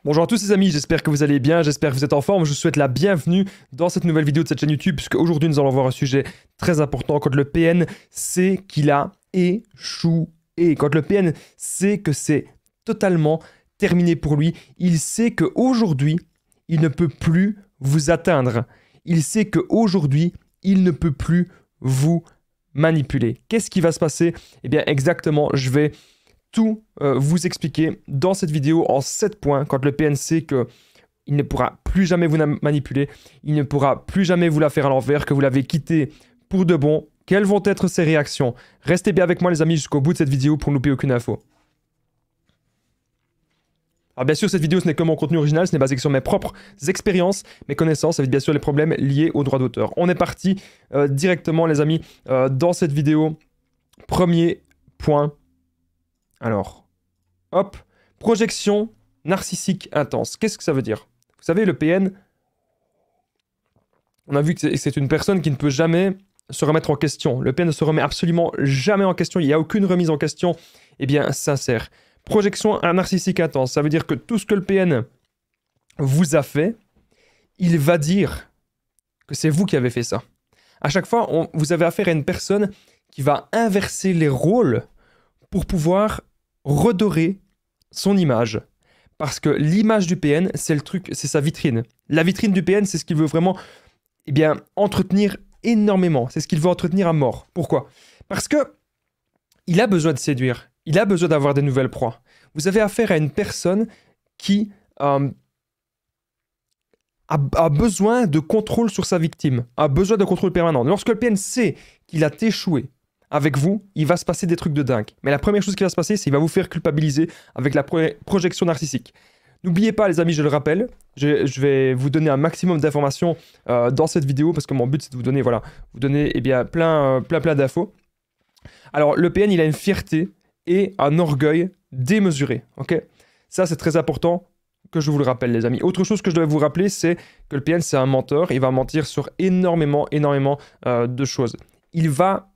Bonjour à tous les amis, j'espère que vous allez bien, j'espère que vous êtes en forme. Je vous souhaite la bienvenue dans cette nouvelle vidéo de cette chaîne YouTube, puisque aujourd'hui nous allons voir un sujet très important. Quand le PN sait qu'il a échoué, quand le PN sait que c'est totalement terminé pour lui, il sait qu'aujourd'hui, il ne peut plus vous atteindre. Il sait qu'aujourd'hui, il ne peut plus vous manipuler. Qu'est-ce qui va se passer? Eh bien exactement, je vais tout vous expliquer dans cette vidéo en 7 points. Quand le PN sait qu'il ne pourra plus jamais vous manipuler, il ne pourra plus jamais vous la faire à l'envers, que vous l'avez quitté pour de bon, quelles vont être ses réactions? Restez bien avec moi les amis jusqu'au bout de cette vidéo pour ne louper aucune info. Alors bien sûr, cette vidéo, ce n'est que mon contenu original, ce n'est basé que sur mes propres expériences, mes connaissances, avec bien sûr les problèmes liés aux droits d'auteur. On est parti directement les amis dans cette vidéo. Premier point. Alors, hop, projection narcissique intense. Qu'est-ce que ça veut dire? Vous savez, le PN, on a vu que c'est une personne qui ne peut jamais se remettre en question. Le PN ne se remet absolument jamais en question. Il n'y a aucune remise en question, eh bien, sincère. Projection narcissique intense, ça veut dire que tout ce que le PN vous a fait, il va dire que c'est vous qui avez fait ça. À chaque fois, vous avez affaire à une personne qui va inverser les rôles pour pouvoir redorer son image. Parce que l'image du PN, c'est le truc, c'est sa vitrine. La vitrine du PN, c'est ce qu'il veut vraiment entretenir énormément. C'est ce qu'il veut entretenir à mort. Pourquoi? Parce que il a besoin de séduire. Il a besoin d'avoir des nouvelles proies. Vous avez affaire à une personne qui a besoin de contrôle sur sa victime, a besoin de contrôle permanent. Lorsque le PN sait qu'il a échoué avec vous, il va se passer des trucs de dingue. Mais la première chose qui va se passer, c'est qu'il va vous faire culpabiliser avec la projection narcissique. N'oubliez pas les amis, je le rappelle, je vais vous donner un maximum d'informations dans cette vidéo parce que mon but c'est de vous donner, voilà, plein d'infos. Alors le PN, il a une fierté et un orgueil démesuré, ok? Ça c'est très important que je vous le rappelle les amis. Autre chose que je dois vous rappeler, c'est que le PN c'est un menteur, il va mentir sur énormément de choses. Il va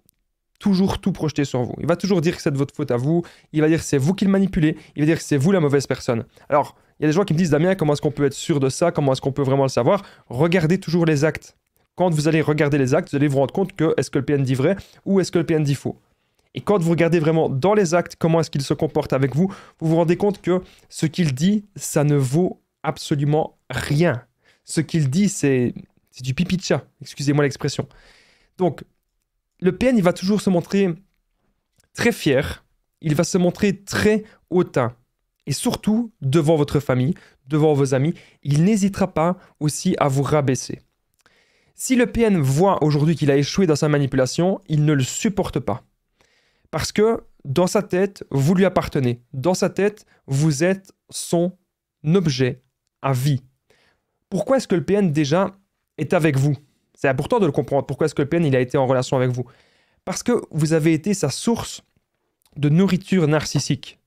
toujours tout projeter sur vous. Il va toujours dire que c'est de votre faute à vous. Il va dire que c'est vous qui le manipulez. Il va dire que c'est vous la mauvaise personne. Alors, il y a des gens qui me disent, Damien, comment est-ce qu'on peut être sûr de ça? Comment est-ce qu'on peut vraiment le savoir? Regardez toujours les actes. Quand vous allez regarder les actes, vous allez vous rendre compte que est-ce que le PN dit vrai ou est-ce que le PN dit faux. Et quand vous regardez vraiment dans les actes, comment est-ce qu'il se comporte avec vous, vous vous rendez compte que ce qu'il dit, ça ne vaut absolument rien. Ce qu'il dit, c'est du pipi de chat. Excusez-moi l'expression. Donc, le PN, il va toujours se montrer très fier, il va se montrer très hautain. Et surtout, devant votre famille, devant vos amis, il n'hésitera pas aussi à vous rabaisser. Si le PN voit aujourd'hui qu'il a échoué dans sa manipulation, il ne le supporte pas. Parce que dans sa tête, vous lui appartenez. Dans sa tête, vous êtes son objet à vie. Pourquoi est-ce que le PN déjà est avec vous? C'est important de le comprendre. Pourquoi est-ce que le PN il a été en relation avec vous? Parce que vous avez été sa source de nourriture narcissique.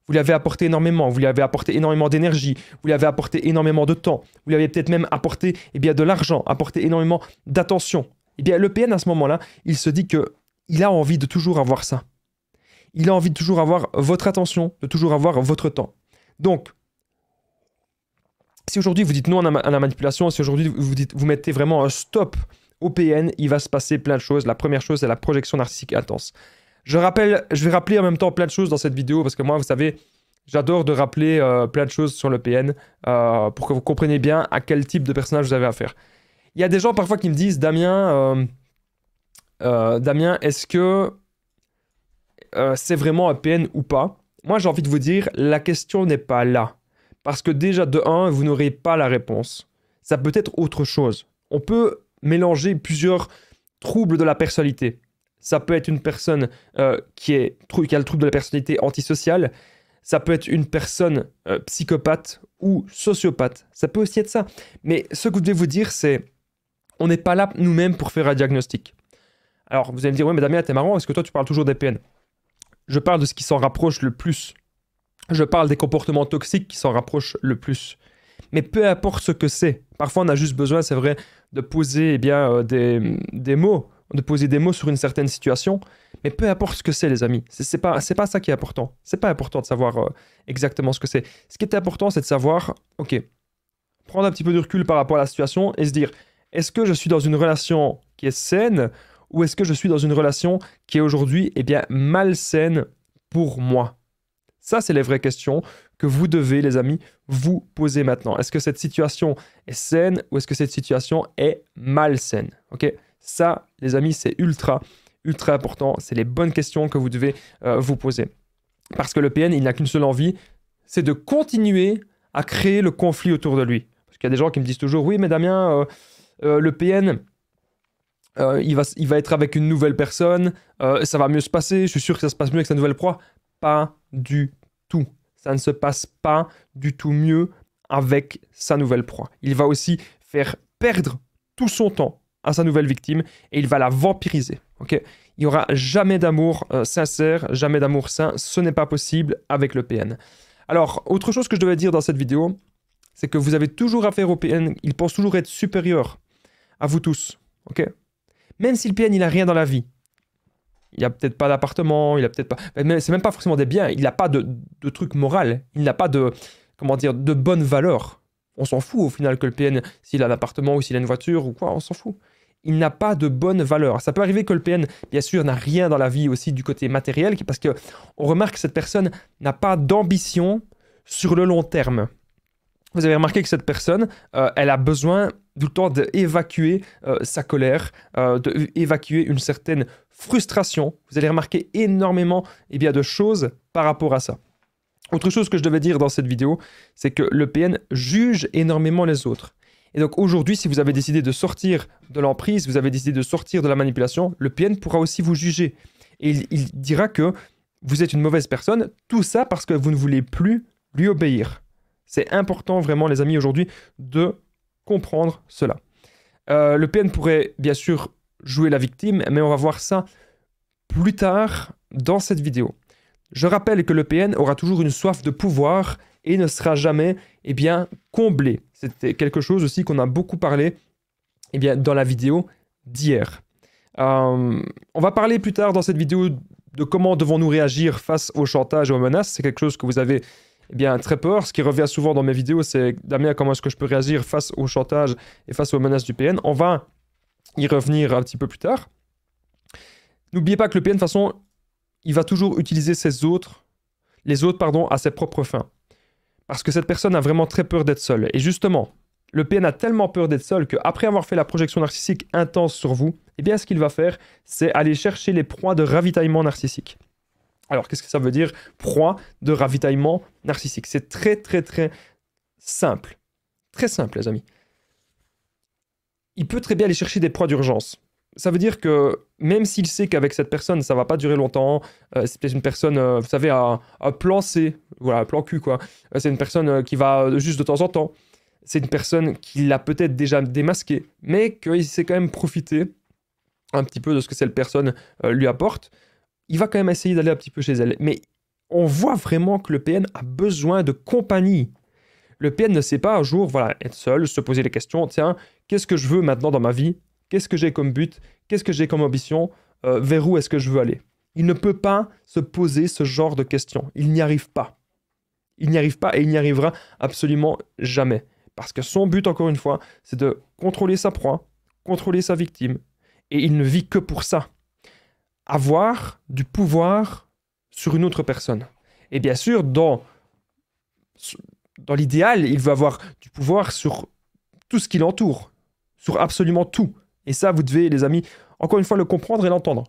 Vous lui avez apporté énormément. Vous lui avez apporté énormément d'énergie. Vous lui avez apporté énormément de temps. Vous lui avez peut-être même apporté de l'argent, apporté énormément d'attention. Le PN à ce moment-là, il se dit qu'il a envie de toujours avoir ça. Il a envie de toujours avoir votre attention, de toujours avoir votre temps. Donc, si aujourd'hui vous dites non à la manipulation, si aujourd'hui vous mettez vraiment un stop au PN, il va se passer plein de choses. La première chose, c'est la projection narcissique intense. Je vais rappeler en même temps plein de choses dans cette vidéo parce que moi, vous savez, j'adore de rappeler plein de choses sur le PN pour que vous compreniez bien à quel type de personnage vous avez affaire. Il y a des gens parfois qui me disent, Damien, est-ce que c'est vraiment un PN ou pas? Moi, j'ai envie de vous dire, la question n'est pas là. Parce que déjà, de 1, vous n'aurez pas la réponse. Ça peut être autre chose. On peut mélanger plusieurs troubles de la personnalité. Ça peut être une personne qui a le trouble de la personnalité antisociale. Ça peut être une personne psychopathe ou sociopathe. Ça peut aussi être ça. Mais ce que je devais vous dire, c'est on n'est pas là nous-mêmes pour faire un diagnostic. Alors, vous allez me dire, ouais, mais Damien, t'es marrant, est-ce que toi, tu parles toujours des PN? Je parle de ce qui s'en rapproche le plus. Je parle des comportements toxiques qui s'en rapprochent le plus. Mais peu importe ce que c'est. Parfois, on a juste besoin, c'est vrai, de poser des mots, de poser des mots sur une certaine situation. Mais peu importe ce que c'est, les amis. C'est pas ça qui est important. C'est pas important de savoir exactement ce que c'est. Ce qui est important, c'est de savoir, ok, prendre un petit peu de recul par rapport à la situation et se dire, est-ce que je suis dans une relation qui est saine ou est-ce que je suis dans une relation qui est aujourd'hui, eh bien, malsaine pour moi? Ça, c'est les vraies questions que vous devez, les amis, vous poser maintenant. Est-ce que cette situation est saine ou est-ce que cette situation est malsaine? Ok? Ça, les amis, c'est ultra important. C'est les bonnes questions que vous devez vous poser. Parce que le PN, il n'a qu'une seule envie, c'est de continuer à créer le conflit autour de lui. Parce qu'il y a des gens qui me disent toujours, oui, mais Damien, le PN, il va être avec une nouvelle personne, ça va mieux se passer, je suis sûr que ça se passe mieux avec sa nouvelle proie. Pas du tout. Ça ne se passe pas du tout mieux avec sa nouvelle proie. Il va aussi faire perdre tout son temps à sa nouvelle victime et il va la vampiriser. Okay, il n'y aura jamais d'amour sincère, jamais d'amour sain. Ce n'est pas possible avec le PN. Alors, autre chose que je devais dire dans cette vidéo, c'est que vous avez toujours affaire au PN. Il pense toujours être supérieur à vous tous. Okay, même si le PN, il n'a rien dans la vie. Il n'a peut-être pas d'appartement, il a peut-être pas... C'est même pas forcément des biens, il n'a pas de truc moral, il n'a pas de, comment dire, de bonne valeur. On s'en fout au final que le PN, s'il a un appartement ou s'il a une voiture ou quoi, on s'en fout. Il n'a pas de bonne valeur. Ça peut arriver que le PN, bien sûr, n'a rien dans la vie aussi du côté matériel, parce qu'on remarque que cette personne n'a pas d'ambition sur le long terme. Vous avez remarqué que cette personne, elle a besoin tout le temps d'évacuer sa colère, d'évacuer une certaine frustration. Vous allez remarquer énormément de choses par rapport à ça. Autre chose que je devais dire dans cette vidéo, c'est que le PN juge énormément les autres. Et donc aujourd'hui, si vous avez décidé de sortir de l'emprise, vous avez décidé de sortir de la manipulation, le PN pourra aussi vous juger. Et il dira que vous êtes une mauvaise personne, tout ça parce que vous ne voulez plus lui obéir. C'est important vraiment, les amis, aujourd'hui, de comprendre cela. Le PN pourrait bien sûr jouer la victime, mais on va voir ça plus tard dans cette vidéo. Je rappelle que le PN aura toujours une soif de pouvoir et ne sera jamais comblé. C'était quelque chose aussi qu'on a beaucoup parlé dans la vidéo d'hier. On va parler plus tard dans cette vidéo de comment devons-nous réagir face au chantage et aux menaces. C'est quelque chose que vous avez très peur. Ce qui revient souvent dans mes vidéos, c'est Damien, comment est-ce que je peux réagir face au chantage et face aux menaces du PN. On va y revenir un petit peu plus tard. N'oubliez pas que le PN, de toute façon, il va toujours utiliser les autres, à ses propres fins. Parce que cette personne a vraiment très peur d'être seule. Et justement, le PN a tellement peur d'être seul qu'après avoir fait la projection narcissique intense sur vous, ce qu'il va faire, c'est aller chercher les proies de ravitaillement narcissique. Alors, qu'est-ce que ça veut dire, proie de ravitaillement narcissique? C'est très, très, très simple. Très simple, les amis. Il peut très bien aller chercher des proies d'urgence. Ça veut dire que même s'il sait qu'avec cette personne, ça ne va pas durer longtemps, c'est peut-être une personne, vous savez, à plan C, voilà, plan Q, quoi. C'est une personne qui va juste de temps en temps. C'est une personne qui l'a peut-être déjà démasqué, mais qu'il sait quand même profiter un petit peu de ce que cette personne lui apporte. Il va quand même essayer d'aller un petit peu chez elle. Mais on voit vraiment que le PN a besoin de compagnie. Le PN ne sait pas un jour, voilà, être seul, se poser les questions. Tiens, qu'est-ce que je veux maintenant dans ma vie? Qu'est-ce que j'ai comme but? Qu'est-ce que j'ai comme ambition? Vers où est-ce que je veux aller? Il ne peut pas se poser ce genre de questions. Il n'y arrive pas. Il n'y arrive pas et il n'y arrivera absolument jamais. Parce que son but, encore une fois, c'est de contrôler sa proie, contrôler sa victime. Et il ne vit que pour ça. Avoir du pouvoir sur une autre personne. Et bien sûr, dans l'idéal, il veut avoir du pouvoir sur tout ce qui l'entoure. Sur absolument tout. Et ça, vous devez, les amis, encore une fois, le comprendre et l'entendre.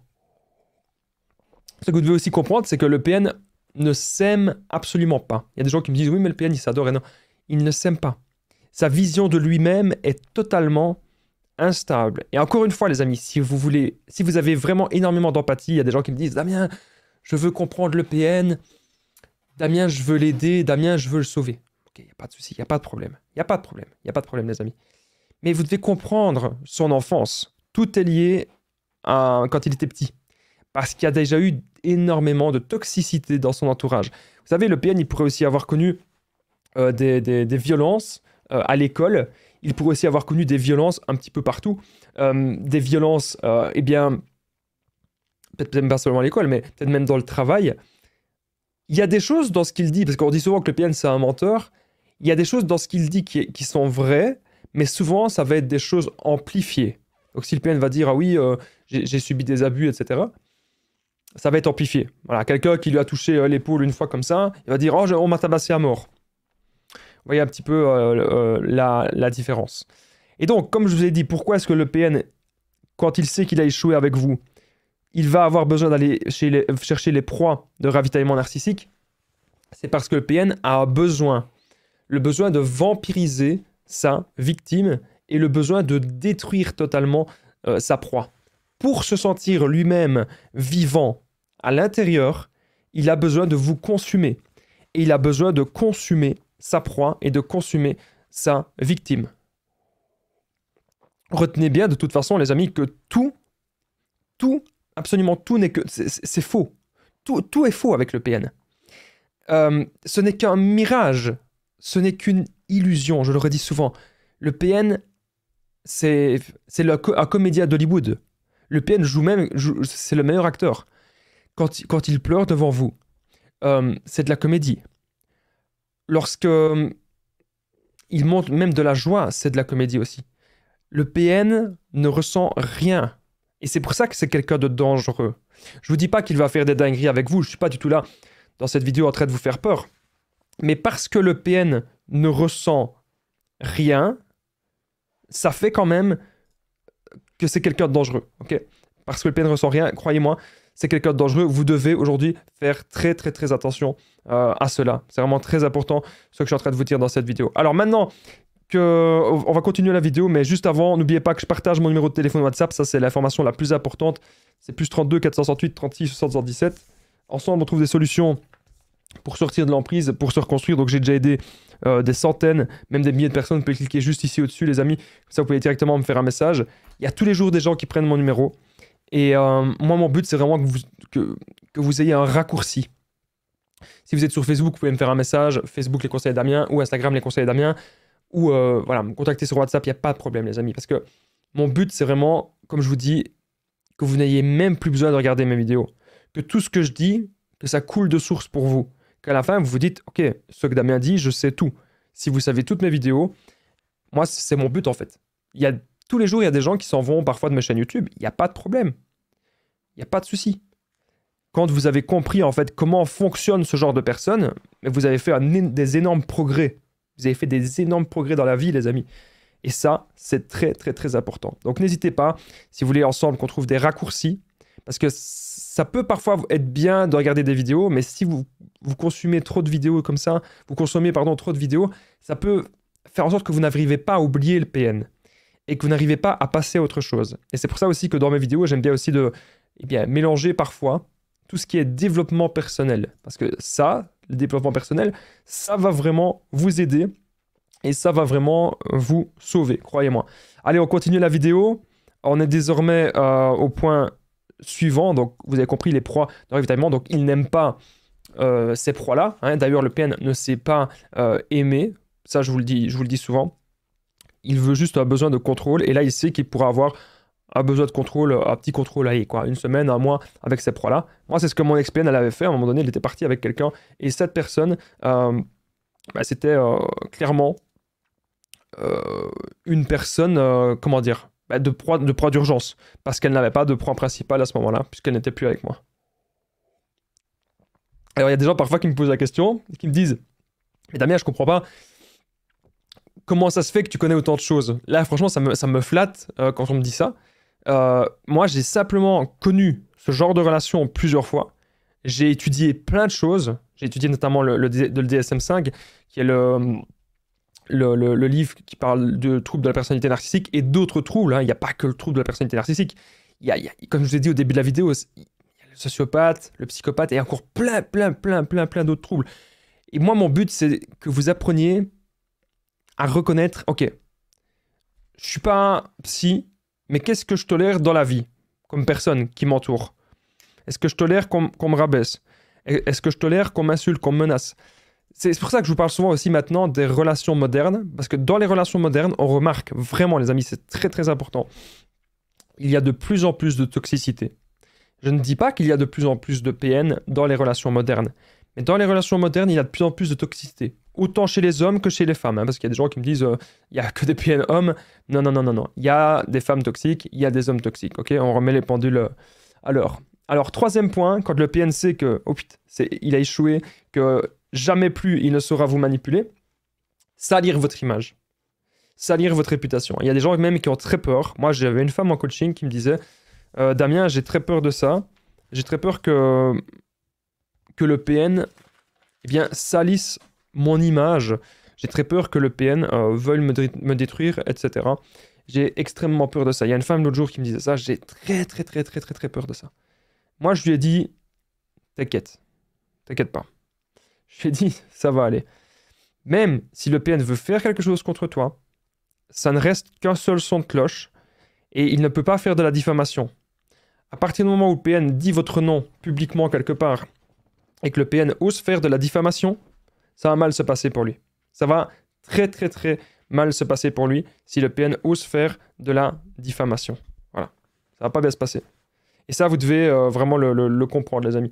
Ce que vous devez aussi comprendre, c'est que le PN ne s'aime absolument pas. Il y a des gens qui me disent, oui, mais le PN, il s'adore. Et non, il ne s'aime pas. Sa vision de lui-même est totalement instable. Et encore une fois, les amis, si vous avez vraiment énormément d'empathie, il y a des gens qui me disent, Damien, je veux comprendre le PN. Damien, je veux l'aider. Damien, je veux le sauver. Ok, il n'y a pas de souci, il n'y a pas de problème. Il n'y a pas de problème. Il n'y a pas de problème, les amis. Mais vous devez comprendre son enfance. Tout est lié à quand il était petit. Parce qu'il y a déjà eu énormément de toxicité dans son entourage. Vous savez, le PN, il pourrait aussi avoir connu des violences à l'école. Il pourrait aussi avoir connu des violences un petit peu partout. Des violences, peut-être peut-être même pas seulement à l'école, mais peut-être même dans le travail, il y a des choses dans ce qu'il dit, parce qu'on dit souvent que le PN c'est un menteur, il y a des choses dans ce qu'il dit qui sont vraies, mais souvent ça va être des choses amplifiées. Donc si le PN va dire « Ah oui, j'ai subi des abus, etc. », ça va être amplifié. Voilà, quelqu'un qui lui a touché l'épaule une fois comme ça, il va dire « Oh, on m'a tabassé à mort ». Vous voyez un petit peu la différence. Et donc, comme je vous ai dit, pourquoi est-ce que le PN, quand il sait qu'il a échoué avec vous, il va avoir besoin d'aller chercher les proies de ravitaillement narcissique? C'est parce que le PN a le besoin de vampiriser sa victime et le besoin de détruire totalement sa proie. Pour se sentir lui-même vivant à l'intérieur, il a besoin de vous consumer. Et il a besoin de consumer sa proie et de consumer sa victime. Retenez bien de toute façon, les amis, que tout, absolument tout n'est que... C'est faux. Tout est faux avec le PN. Ce n'est qu'un mirage. Ce n'est qu'une illusion, je le redis souvent. Le PN, c'est un comédien d'Hollywood. Le PN c'est le meilleur acteur. Quand il pleure devant vous, c'est de la comédie. Lorsque il montre même de la joie, c'est de la comédie aussi. Le PN ne ressent rien. Et c'est pour ça que c'est quelqu'un de dangereux. Je ne vous dis pas qu'il va faire des dingueries avec vous. Je ne suis pas du tout là, dans cette vidéo, en train de vous faire peur. Mais parce que le PN ne ressent rien, ça fait quand même que c'est quelqu'un de dangereux. Okay, parce que le PN ne ressent rien, croyez-moi, c'est quelqu'un de dangereux. Vous devez aujourd'hui faire très très très attention à cela. C'est vraiment très important ce que je suis en train de vous dire dans cette vidéo. Alors maintenant on va continuer la vidéo, mais juste avant, n'oubliez pas que je partage mon numéro de téléphone WhatsApp. Ça, c'est l'information la plus importante. C'est plus 32 468 36 77. Ensemble, on trouve des solutions pour sortir de l'emprise, pour se reconstruire. Donc, j'ai déjà aidé des centaines, même des milliers de personnes. Vous pouvez cliquer juste ici au-dessus, les amis. Comme ça, vous pouvez directement me faire un message. Il y a tous les jours des gens qui prennent mon numéro. Et moi, mon but, c'est vraiment que vous ayez un raccourci. Si vous êtes sur Facebook, vous pouvez me faire un message. Facebook, les conseils d'Amien, ou Instagram, les conseils d'Amien. Ou voilà, me contacter sur WhatsApp, il n'y a pas de problème, les amis. Parce que mon but, c'est vraiment, comme je vous dis, que vous n'ayez même plus besoin de regarder mes vidéos. Que tout ce que je dis, que ça coule de source pour vous. Qu'à la fin, vous vous dites, OK, ce que Damien dit, je sais tout. Si vous savez toutes mes vidéos, moi, c'est mon but, en fait. Tous les jours, il y a des gens qui s'en vont parfois de mes chaînes YouTube. Il n'y a pas de problème. Il n'y a pas de souci. Quand vous avez compris, en fait, comment fonctionne ce genre de personnes, vous avez fait des énormes progrès. Vous avez fait des énormes progrès dans la vie, les amis. Et ça, c'est très, très, très important. Donc, n'hésitez pas, si vous voulez ensemble qu'on trouve des raccourcis, parce que ça peut parfois être bien de regarder des vidéos, mais si vous consommez trop de vidéos comme ça, trop de vidéos, ça peut faire en sorte que vous n'arrivez pas à oublier le PN et que vous n'arrivez pas à passer à autre chose. Et c'est pour ça aussi que dans mes vidéos, j'aime bien aussi mélanger parfois tout ce qui est développement personnel. Parce que ça, le développement personnel, ça va vraiment vous aider et ça va vraiment vous sauver, croyez-moi. Allez, on continue la vidéo. On est désormais au point suivant. Donc, vous avez compris les proies de ravitaillement. Donc, il n'aime pas ces proies-là. Hein. D'ailleurs, le PN ne sait pas aimer. Ça, je vous le dis souvent. Il veut juste un besoin de contrôle. Et là, il sait qu'il pourra avoir un besoin de contrôle, un petit contrôle, allez, quoi, une semaine, un mois avec ces proies-là. Moi, c'est ce que mon ex-PN, elle avait fait. À un moment donné, il était parti avec quelqu'un. Et cette personne, c'était clairement une personne, comment dire, de proie d'urgence. Parce qu'elle n'avait pas de proie principale à ce moment-là, puisqu'elle n'était plus avec moi. Alors, il y a des gens parfois qui me posent la question, qui me disent « Mais Damien, je comprends pas. Comment ça se fait que tu connais autant de choses ?» Là, franchement, ça me flatte quand on me dit ça. Moi, j'ai simplement connu ce genre de relation plusieurs fois. J'ai étudié plein de choses. J'ai étudié notamment le DSM-5, qui est le livre qui parle de troubles de la personnalité narcissique et d'autres troubles. Hein. Il n'y a pas que le trouble de la personnalité narcissique. Comme je vous ai dit au début de la vidéo, il y a le sociopathe, le psychopathe et encore plein d'autres troubles. Et moi, mon but, c'est que vous appreniez à reconnaître, ok, je suis pas psy, mais qu'est-ce que je tolère dans la vie, comme personne qui m'entoure? Est-ce que je tolère qu'on me rabaisse? Est-ce que je tolère qu'on m'insulte, qu'on me menace? C'est pour ça que je vous parle souvent aussi maintenant des relations modernes, parce que dans les relations modernes, on remarque vraiment, les amis, c'est très très important, il y a de plus en plus de toxicité. Je ne dis pas qu'il y a de plus en plus de PN dans les relations modernes. Mais dans les relations modernes, il y a de plus en plus de toxicité. Autant chez les hommes que chez les femmes. Hein, parce qu'il y a des gens qui me disent il n'y a que des PN hommes. Non, non, non, non, non. Il y a des femmes toxiques, il y a des hommes toxiques. Ok, on remet les pendules à l'heure. Alors, troisième point, quand le PN sait que oh, putain, il a échoué, que jamais plus il ne saura vous manipuler, salir votre image. Salir votre réputation. Il y a des gens même qui ont très peur. Moi, j'avais une femme en coaching qui me disait Damien, j'ai très peur de ça. J'ai très peur que le PN eh bien, salisse mon image. J'ai très peur que le PN veuille me détruire, etc. J'ai extrêmement peur de ça. Il y a une femme l'autre jour qui me disait ça. J'ai très peur de ça. Moi, je lui ai dit, t'inquiète pas. Je lui ai dit, ça va aller. Même si le PN veut faire quelque chose contre toi, ça ne reste qu'un seul son de cloche et il ne peut pas faire de la diffamation. À partir du moment où le PN dit votre nom publiquement quelque part et que le PN ose faire de la diffamation, ça va mal se passer pour lui. Ça va très mal se passer pour lui si le PN ose faire de la diffamation. Voilà. Ça va pas bien se passer. Et ça, vous devez vraiment le comprendre, les amis.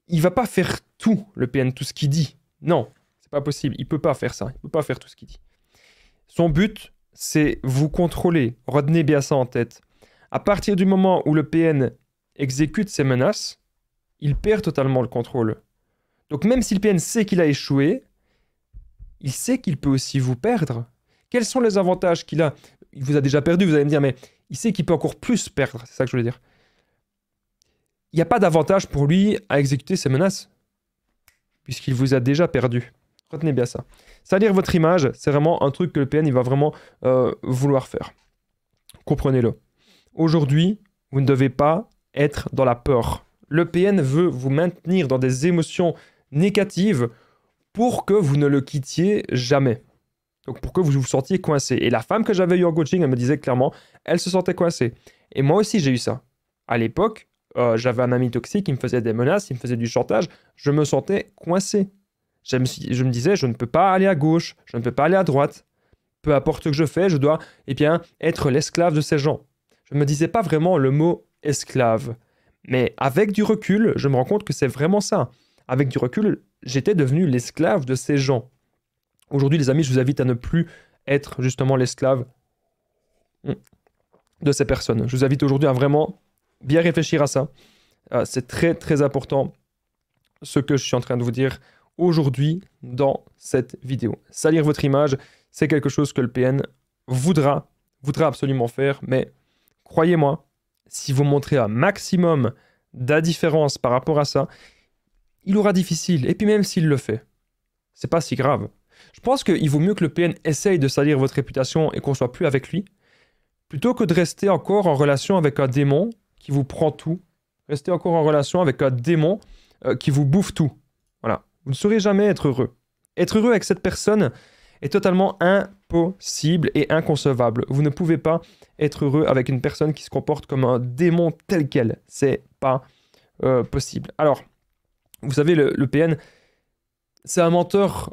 Il va pas faire tout, le PN, tout ce qu'il dit. Non, c'est pas possible. Il peut pas faire ça. Il peut pas faire tout ce qu'il dit. Son but, c'est vous contrôler. Retenez bien ça en tête. À partir du moment où le PN exécute ses menaces, il perd totalement le contrôle. Donc même si le PN sait qu'il a échoué, il sait qu'il peut aussi vous perdre. Quels sont les avantages qu'il a? Il vous a déjà perdu, vous allez me dire, mais il sait qu'il peut encore plus perdre. C'est ça que je voulais dire. Il n'y a pas d'avantage pour lui à exécuter ses menaces, puisqu'il vous a déjà perdu. Retenez bien ça. Salir votre image, c'est vraiment un truc que le PN il va vraiment vouloir faire. Comprenez-le. Aujourd'hui, vous ne devez pas être dans la peur. Le PN veut vous maintenir dans des émotions négatives pour que vous ne le quittiez jamais. Donc pour que vous vous sentiez coincé. Et la femme que j'avais eue en coaching, elle me disait clairement, elle se sentait coincée. Et moi aussi, j'ai eu ça. À l'époque, j'avais un ami toxique qui me faisait des menaces, il me faisait du chantage. Je me sentais coincé. Je me disais, je ne peux pas aller à gauche, je ne peux pas aller à droite. Peu importe ce que je fais, je dois être l'esclave de ces gens. Je ne me disais pas vraiment le mot esclave. Mais avec du recul, je me rends compte que c'est vraiment ça. Avec du recul, j'étais devenu l'esclave de ces gens. Aujourd'hui, les amis, je vous invite à ne plus être justement l'esclave de ces personnes. Je vous invite aujourd'hui à vraiment bien réfléchir à ça. C'est très important ce que je suis en train de vous dire aujourd'hui dans cette vidéo. Salir votre image, c'est quelque chose que le PN voudra absolument faire, mais croyez-moi, si vous montrez un maximum d'indifférence par rapport à ça, il aura difficile. Et puis même s'il le fait, c'est pas si grave. Je pense qu'il vaut mieux que le PN essaye de salir votre réputation et qu'on soit plus avec lui, plutôt que de rester encore en relation avec un démon qui vous prend tout. Rester encore en relation avec un démon qui vous bouffe tout. Voilà. Vous ne saurez jamais être heureux. Être heureux avec cette personne est totalement impossible et inconcevable. Vous ne pouvez pas être heureux avec une personne qui se comporte comme un démon tel quel. C'est pas possible. Alors, vous savez, le PN, c'est un menteur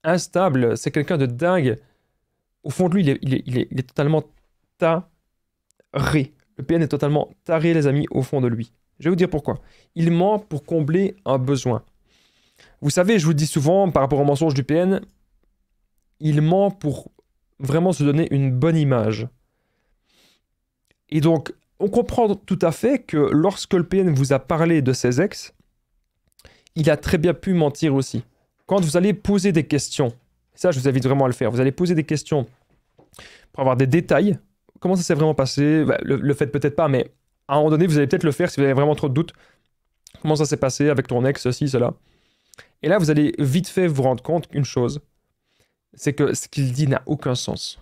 instable. C'est quelqu'un de dingue. Au fond de lui, il est totalement taré. Le PN est totalement taré, les amis, au fond de lui. Je vais vous dire pourquoi. Il ment pour combler un besoin. Vous savez, je vous le dis souvent, par rapport au mensonge du PN, il ment pour vraiment se donner une bonne image. Et donc, on comprend tout à fait que lorsque le PN vous a parlé de ses ex, il a très bien pu mentir aussi. Quand vous allez poser des questions, ça je vous invite vraiment à le faire, vous allez poser des questions pour avoir des détails. Comment ça s'est vraiment passé? Le faites peut-être pas, mais à un moment donné, vous allez peut-être le faire si vous avez vraiment trop de doutes. Comment ça s'est passé avec ton ex, ceci, cela. Et là, vous allez vite fait vous rendre compte qu'une chose, c'est que ce qu'il dit n'a aucun sens.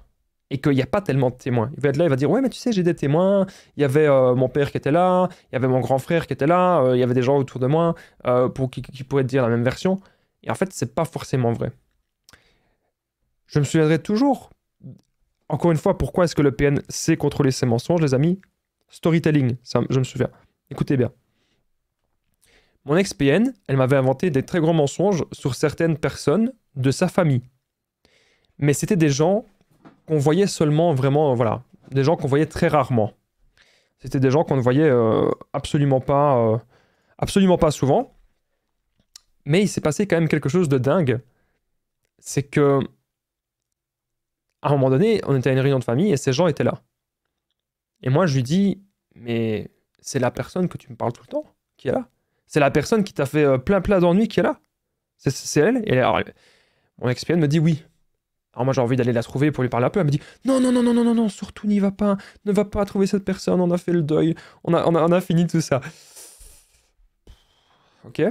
Et qu'il n'y a pas tellement de témoins. Il va être là, il va dire, ouais, mais tu sais, j'ai des témoins. Il y avait mon père qui était là, il y avait mon grand frère qui était là, il y avait des gens autour de moi qui pourraient te dire la même version. Et en fait, c'est pas forcément vrai. Je me souviendrai toujours, encore une fois, pourquoi est-ce que le PN sait contrôler ses mensonges, les amis? Storytelling, ça, je me souviens. Écoutez bien. Mon ex-PN, elle m'avait inventé des très grands mensonges sur certaines personnes de sa famille. Mais c'était des gens qu'on voyait seulement vraiment, voilà, des gens qu'on voyait très rarement. C'était des gens qu'on ne voyait absolument pas souvent. Mais il s'est passé quand même quelque chose de dingue. C'est que, à un moment donné, on était à une réunion de famille et ces gens étaient là. Et moi, je lui dis, mais c'est la personne que tu me parles tout le temps qui est là. C'est la personne qui t'a fait plein d'ennuis qui est là. C'est elle. Et alors, mon ex-PN me dit oui. Alors moi, j'ai envie d'aller la trouver pour lui parler un peu. Elle me dit non, non, non, non, non, non, non, surtout n'y va pas. Ne va pas trouver cette personne. On a fait le deuil. On a fini tout ça. Ok.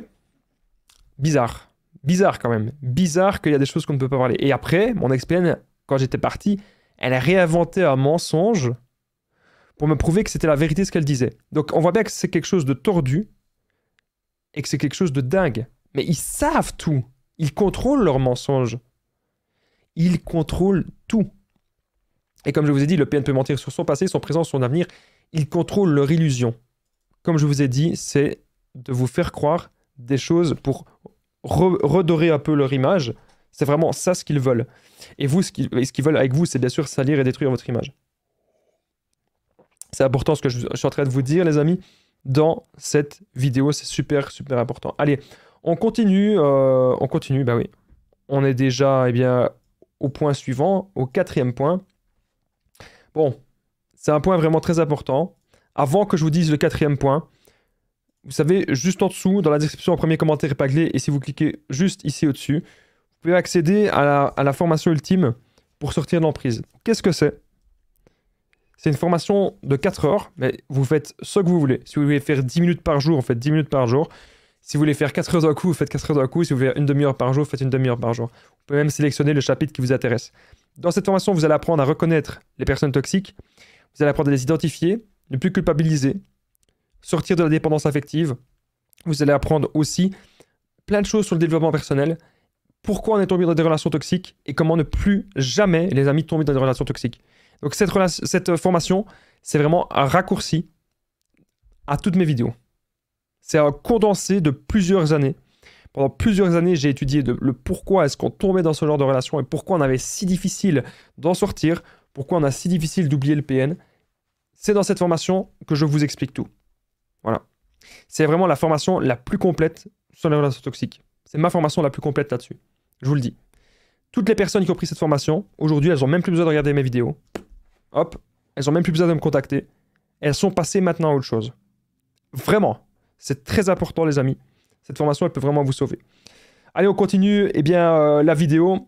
Bizarre. Bizarre quand même. Bizarre qu'il y a des choses qu'on ne peut pas parler. Et après, mon ex-PN, quand j'étais parti, elle a réinventé un mensonge pour me prouver que c'était la vérité ce qu'elle disait. Donc on voit bien que c'est quelque chose de tordu et que c'est quelque chose de dingue. Mais ils savent tout. Ils contrôlent leurs mensonges. Ils contrôlent tout. Et comme je vous ai dit, le PN peut mentir sur son passé, son présent, son avenir. Ils contrôlent leur illusion. Comme je vous ai dit, c'est de vous faire croire des choses pour redorer un peu leur image. C'est vraiment ça ce qu'ils veulent. Et vous, ce qu'ils veulent avec vous, c'est bien sûr salir et détruire votre image. C'est important ce que je suis en train de vous dire, les amis, dans cette vidéo. C'est super, super important. Allez, on continue. Bah oui. On est déjà, eh bien, au point suivant, au 4e point. Bon, c'est un point vraiment très important. Avant que je vous dise le 4e point, vous savez, juste en dessous, dans la description, au premier commentaire épinglé, et si vous cliquez juste ici au-dessus, vous pouvez accéder à la formation ultime pour sortir de l'emprise. Qu'est-ce que c'est? C'est une formation de 4 heures, mais vous faites ce que vous voulez. Si vous voulez faire 10 minutes par jour, vous faites 10 minutes par jour. Si vous voulez faire 4 heures d'un coup, vous faites 4 heures d'un coup. Si vous voulez faire une demi-heure par jour, vous faites une demi-heure par jour. Vous pouvez même sélectionner le chapitre qui vous intéresse. Dans cette formation, vous allez apprendre à reconnaître les personnes toxiques. Vous allez apprendre à les identifier, ne plus culpabiliser, sortir de la dépendance affective. Vous allez apprendre aussi plein de choses sur le développement personnel, pourquoi on est tombé dans des relations toxiques et comment ne plus jamais, les amis, tomber dans des relations toxiques. Donc cette formation, c'est vraiment un raccourci à toutes mes vidéos. C'est un condensé de plusieurs années. Pendant plusieurs années, j'ai étudié le pourquoi est-ce qu'on tombait dans ce genre de relation et pourquoi on avait si difficile d'en sortir, pourquoi on a si difficile d'oublier le PN. C'est dans cette formation que je vous explique tout. Voilà. C'est vraiment la formation la plus complète sur les relations toxiques. C'est ma formation la plus complète là-dessus. Je vous le dis. Toutes les personnes qui ont pris cette formation, aujourd'hui, elles n'ont même plus besoin de regarder mes vidéos. Hop, elles n'ont même plus besoin de me contacter. Elles sont passées maintenant à autre chose. Vraiment, c'est très important, les amis. Cette formation, elle peut vraiment vous sauver. Allez, on continue. Eh bien, la vidéo,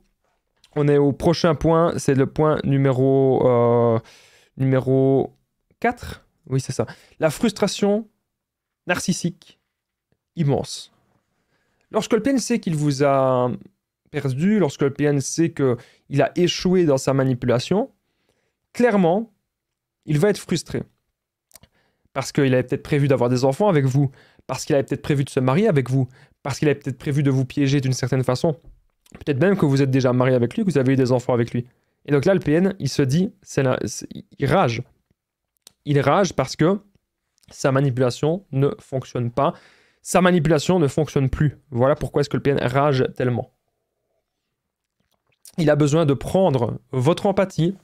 on est au prochain point. C'est le point numéro 4. Oui, c'est ça. La frustration narcissique immense. Lorsque le PN sait qu'il vous a perdu, lorsque le PN sait qu'il a échoué dans sa manipulation, clairement, il va être frustré. Parce qu'il avait peut-être prévu d'avoir des enfants avec vous, parce qu'il avait peut-être prévu de se marier avec vous, parce qu'il avait peut-être prévu de vous piéger d'une certaine façon. Peut-être même que vous êtes déjà marié avec lui, que vous avez eu des enfants avec lui. Et donc là, le PN, il se dit, il rage. Il rage parce que sa manipulation ne fonctionne pas. Sa manipulation ne fonctionne plus. Voilà pourquoi est-ce que le PN rage tellement. Il a besoin de prendre votre empathie.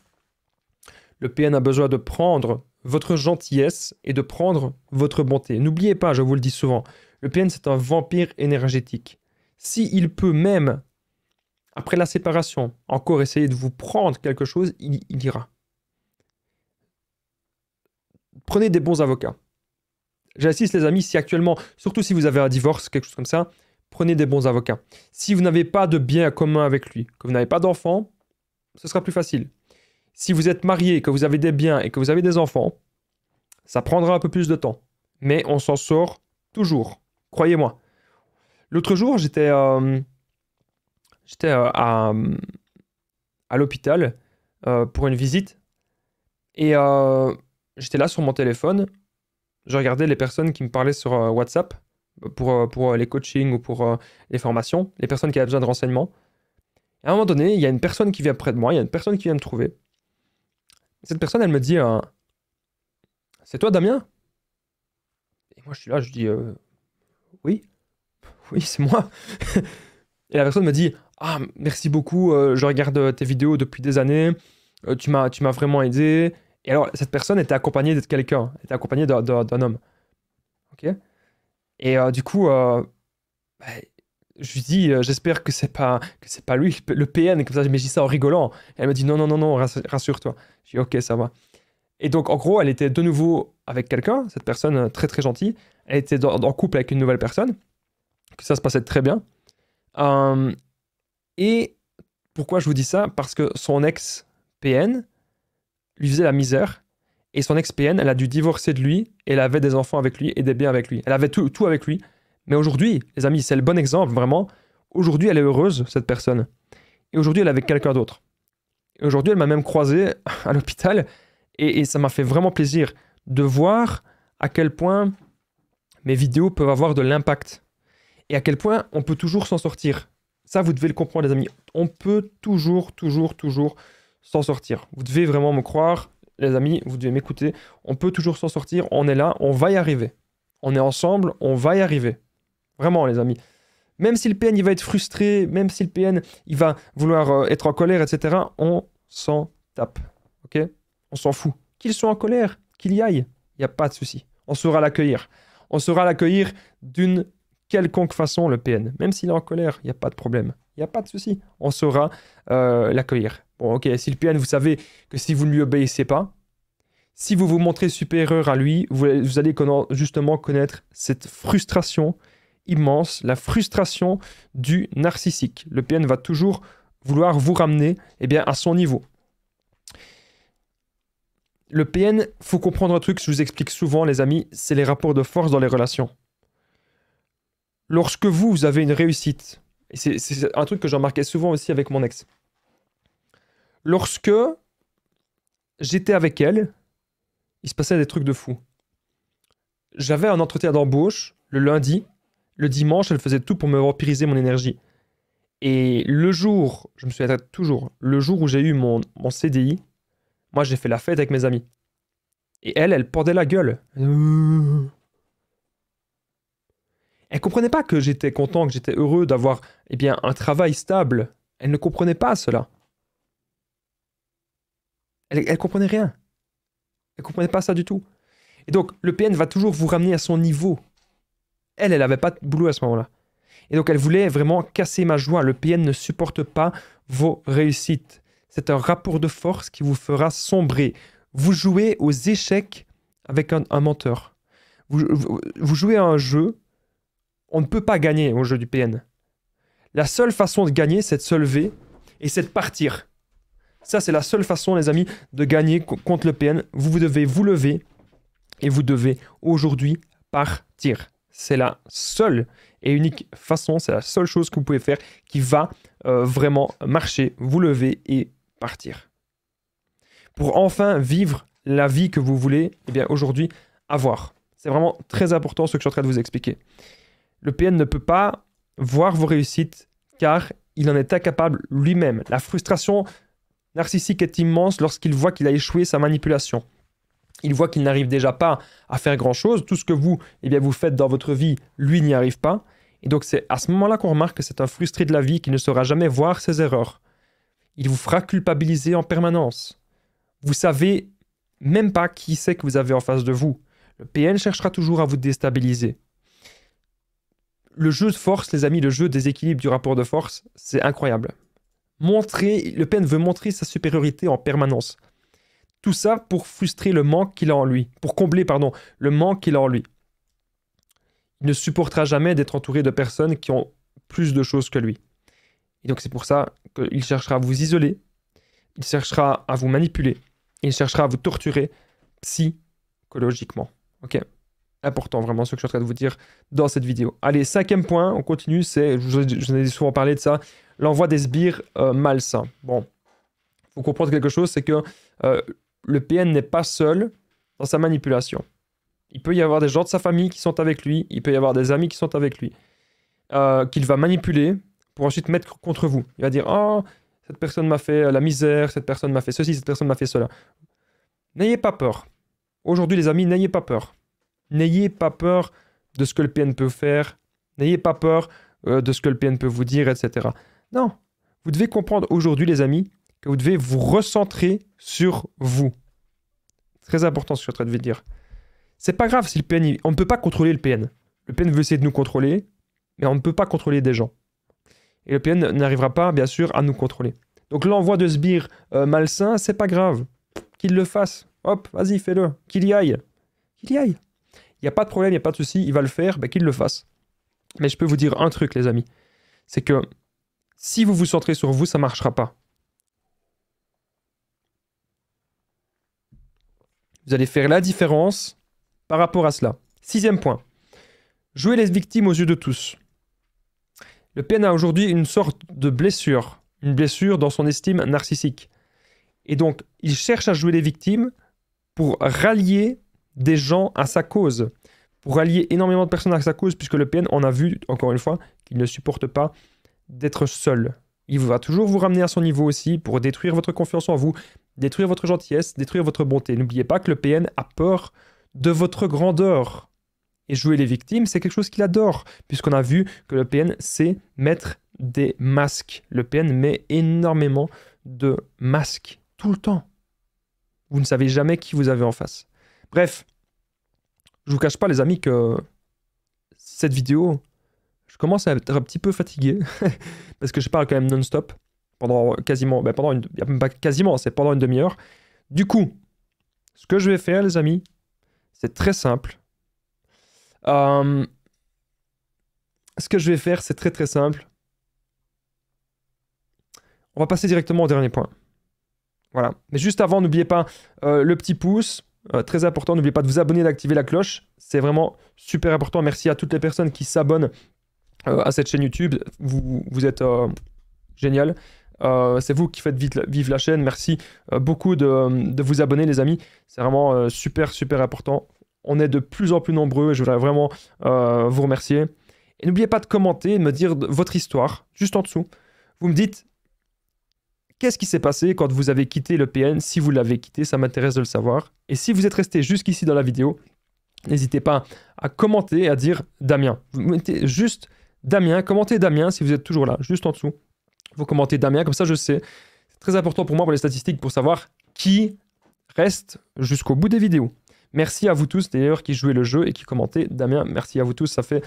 Le PN a besoin de prendre votre gentillesse et de prendre votre bonté. N'oubliez pas, je vous le dis souvent, le PN c'est un vampire énergétique. S'il peut même, après la séparation, encore essayer de vous prendre quelque chose, il ira. Prenez des bons avocats. J'insiste les amis, si actuellement, surtout si vous avez un divorce, quelque chose comme ça, prenez des bons avocats. Si vous n'avez pas de bien commun avec lui, que vous n'avez pas d'enfants, ce sera plus facile. Si vous êtes marié, que vous avez des biens et que vous avez des enfants, ça prendra un peu plus de temps. Mais on s'en sort toujours. Croyez-moi. L'autre jour, j'étais à l'hôpital pour une visite. Et j'étais là sur mon téléphone. Je regardais les personnes qui me parlaient sur WhatsApp pour les coachings ou pour les formations, les personnes qui avaient besoin de renseignements. Et à un moment donné, il y a une personne qui vient près de moi, il y a une personne qui vient me trouver. Cette personne, elle me dit « C'est toi, Damien ?» Et moi, je suis là, je dis « Oui, oui, c'est moi. » Et la personne me dit « Ah, merci beaucoup, je regarde tes vidéos depuis des années, tu m'as vraiment aidé. » Et alors, cette personne était accompagnée de quelqu'un, était accompagnée d'un homme. Ok? Et du coup, bah, je lui dis, j'espère que c'est pas lui, le PN, comme ça, mais je dis ça en rigolant. Et elle me dit, non, non, non, non, rassure-toi. Je dis, ok, ça va. Et donc, en gros, elle était de nouveau avec quelqu'un, cette personne très très gentille. Elle était en couple avec une nouvelle personne, que ça se passait très bien. Et pourquoi je vous dis ça? Parce que son ex-PN lui faisait la misère. Et son ex-PN, elle a dû divorcer de lui. Et elle avait des enfants avec lui et des biens avec lui. Elle avait tout avec lui. Mais aujourd'hui, les amis, c'est le bon exemple, vraiment. Aujourd'hui, elle est heureuse, cette personne. Et aujourd'hui, elle est avec quelqu'un d'autre. Et aujourd'hui, elle m'a même croisé à l'hôpital. Et ça m'a fait vraiment plaisir de voir à quel point mes vidéos peuvent avoir de l'impact. Et à quel point on peut toujours s'en sortir. Ça, vous devez le comprendre, les amis. On peut toujours s'en sortir. Vous devez vraiment me croire, les amis, vous devez m'écouter. On peut toujours s'en sortir, on est là, on va y arriver. On est ensemble, on va y arriver. Vraiment, les amis. Même si le PN, il va être frustré, même si le PN, il va vouloir être en colère, etc., on s'en tape. Ok? On s'en fout. Qu'il soit en colère, qu'il y aille, il n'y a pas de souci. On saura l'accueillir. On saura l'accueillir d'une quelconque façon, le PN. Même s'il est en colère, il n'y a pas de problème. Il n'y a pas de souci. On saura l'accueillir. Bon, ok, si le PN, vous savez que si vous ne lui obéissez pas, si vous vous montrez supérieur à lui, vous allez justement connaître cette frustration immense, la frustration du narcissique. Le PN va toujours vouloir vous ramener à son niveau. Le PN, faut comprendre un truc, je vous explique souvent, les amis, c'est les rapports de force dans les relations. Lorsque vous avez une réussite, et c'est un truc que j'ai remarqué souvent aussi avec mon ex, lorsque j'étais avec elle, il se passait des trucs de fou. J'avais un entretien d'embauche le lundi, le dimanche, elle faisait tout pour me vampiriser mon énergie. Et le jour, je me souviens toujours, le jour où j'ai eu mon CDI, moi j'ai fait la fête avec mes amis. Et elle pendait la gueule. Elle comprenait pas que j'étais content, que j'étais heureux d'avoir un travail stable. Elle ne comprenait pas cela. Elle comprenait rien. Elle comprenait pas ça du tout. Et donc, le PN va toujours vous ramener à son niveau. Elle avait pas de boulot à ce moment-là. Et donc, elle voulait vraiment casser ma joie. Le PN ne supporte pas vos réussites. C'est un rapport de force qui vous fera sombrer. Vous jouez aux échecs avec un menteur. Vous jouez à un jeu. On ne peut pas gagner au jeu du PN. La seule façon de gagner, c'est de se lever et c'est de partir. Ça, c'est la seule façon, les amis, de gagner contre le PN. Vous devez vous lever et vous devez aujourd'hui partir. C'est la seule et unique façon, c'est la seule chose que vous pouvez faire qui va vraiment marcher. Vous lever et partir. Pour enfin vivre la vie que vous voulez, aujourd'hui, avoir. C'est vraiment très important ce que je suis en train de vous expliquer. Le PN ne peut pas voir vos réussites car il en est incapable lui-même. La frustration narcissique est immense lorsqu'il voit qu'il a échoué sa manipulation. Il voit qu'il n'arrive déjà pas à faire grand-chose. Tout ce que vous faites dans votre vie, lui n'y arrive pas. Et donc c'est à ce moment-là qu'on remarque que c'est un frustré de la vie qui ne saura jamais voir ses erreurs. Il vous fera culpabiliser en permanence. Vous savez même pas qui c'est que vous avez en face de vous. Le PN cherchera toujours à vous déstabiliser. Le jeu de force, les amis, le jeu des équilibres du rapport de force, c'est incroyable. Le PN veut montrer sa supériorité en permanence. Tout ça pour frustrer le manque qu'il a en lui, pour combler, le manque qu'il a en lui. Il ne supportera jamais d'être entouré de personnes qui ont plus de choses que lui. Et donc c'est pour ça qu'il cherchera à vous isoler, il cherchera à vous manipuler, il cherchera à vous torturer psychologiquement. Ok ? Important, vraiment, ce que je suis en train de vous dire dans cette vidéo. Allez, 5e point, on continue, je vous ai souvent parlé de ça, l'envoi des sbires malsains. Bon, il faut comprendre quelque chose, c'est que le PN n'est pas seul dans sa manipulation. Il peut y avoir des gens de sa famille qui sont avec lui, il peut y avoir des amis qui sont avec lui, qu'il va manipuler pour ensuite mettre contre vous. Il va dire « Oh, cette personne m'a fait la misère, cette personne m'a fait ceci, cette personne m'a fait cela. » N'ayez pas peur. Aujourd'hui, les amis, n'ayez pas peur. N'ayez pas peur de ce que le PN peut faire. N'ayez pas peur de ce que le PN peut vous dire, etc. Non. Vous devez comprendre aujourd'hui, les amis, que vous devez vous recentrer sur vous. Très important ce que je suis en train de vous dire. C'est pas grave si le PN... On ne peut pas contrôler le PN. Le PN veut essayer de nous contrôler, mais on ne peut pas contrôler des gens. Et le PN n'arrivera pas, bien sûr, à nous contrôler. Donc l'envoi de sbires malsains, c'est pas grave. Qu'il le fasse. Hop, vas-y, fais-le. Qu'il y aille. Qu'il y aille. Il n'y a pas de problème, il n'y a pas de souci, il va le faire, ben, qu'il le fasse. Mais je peux vous dire un truc, les amis. C'est que si vous vous centrez sur vous, ça ne marchera pas. Vous allez faire la différence par rapport à cela. 6e point. Jouer les victimes aux yeux de tous. Le PN a aujourd'hui une sorte de blessure. Une blessure dans son estime narcissique. Et donc, il cherche à jouer les victimes pour rallier des gens à sa cause. Pour rallier énormément de personnes à sa cause, puisque le PN, on a vu, encore une fois, qu'il ne supporte pas d'être seul. Il va toujours vous ramener à son niveau aussi pour détruire votre confiance en vous, détruire votre gentillesse, détruire votre bonté. N'oubliez pas que le PN a peur de votre grandeur. Et jouer les victimes, c'est quelque chose qu'il adore, puisqu'on a vu que le PN sait mettre des masques. Le PN met énormément de masques, tout le temps. Vous ne savez jamais qui vous avez en face. Bref, je vous cache pas, les amis, que cette vidéo, je commence à être un petit peu fatigué, parce que je parle quand même non-stop, pendant quasiment, c'est pendant une demi-heure. Du coup, ce que je vais faire, les amis, c'est très simple. Ce que je vais faire, c'est très simple. On va passer directement au dernier point. Voilà. Mais juste avant, n'oubliez pas le petit pouce. Très important, n'oubliez pas de vous abonner et d'activer la cloche. C'est vraiment super important. Merci à toutes les personnes qui s'abonnent à cette chaîne YouTube. Vous êtes génial. C'est vous qui faites vivre la chaîne. Merci beaucoup de vous abonner, les amis. C'est vraiment super important. On est de plus en plus nombreux et je voudrais vraiment vous remercier. Et n'oubliez pas de commenter et de me dire votre histoire, juste en dessous. Vous me dites qu'est-ce qui s'est passé quand vous avez quitté le PN. Si vous l'avez quitté, ça m'intéresse de le savoir. Et si vous êtes resté jusqu'ici dans la vidéo, n'hésitez pas à commenter et à dire Damien. Vous mettez juste Damien, commentez Damien si vous êtes toujours là, juste en dessous. Vous commentez Damien, comme ça je sais. C'est très important pour moi, pour les statistiques, pour savoir qui reste jusqu'au bout des vidéos. Merci à vous tous d'ailleurs qui jouez le jeu et qui commentez. Damien, merci à vous tous, ça fait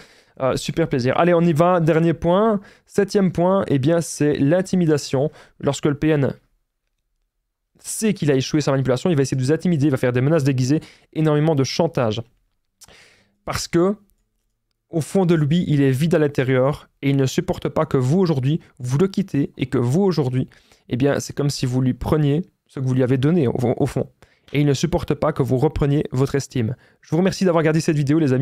super plaisir. Allez, on y va, dernier point. 7e point, eh bien c'est l'intimidation. Lorsque le PN sait qu'il a échoué sa manipulation, il va essayer de vous intimider, il va faire des menaces déguisées, énormément de chantage. Parce que, au fond de lui, il est vide à l'intérieur et il ne supporte pas que vous aujourd'hui, vous le quittez et que vous aujourd'hui, eh bien c'est comme si vous lui preniez ce que vous lui avez donné au fond. Et il ne supporte pas que vous repreniez votre estime. Je vous remercie d'avoir regardé cette vidéo, les amis.